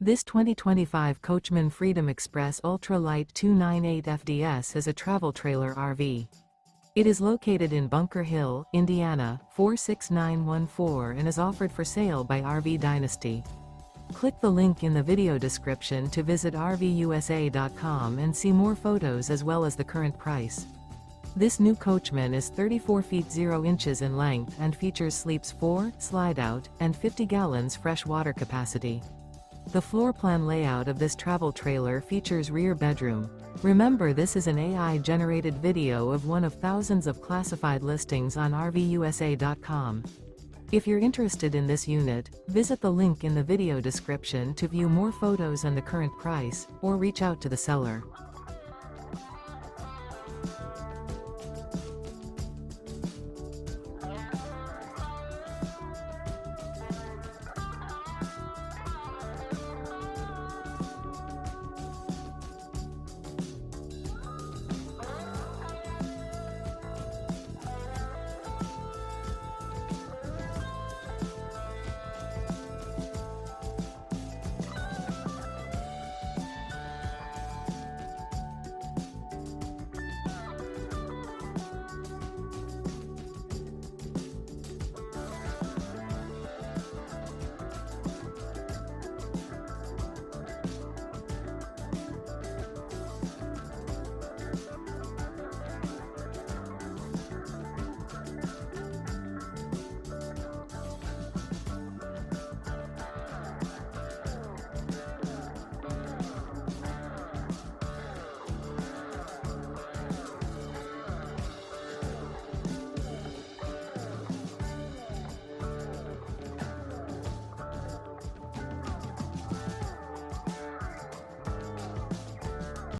This 2025 Coachmen Freedom Express Ultra Lite 298 FDS is a travel trailer RV. It is located in Bunker Hill, Indiana, 46914 and is offered for sale by RV Dynasty. Click the link in the video description to visit RVUSA.com and see more photos as well as the current price. This new Coachmen is 34 feet 0 inches in length and features sleeps 4, slide-out, and 50 gallons fresh water capacity. The floor plan layout of this travel trailer features rear bedroom. Remember, this is an AI-generated video of one of thousands of classified listings on RVUSA.com. If you're interested in this unit, visit the link in the video description to view more photos and the current price, or reach out to the seller.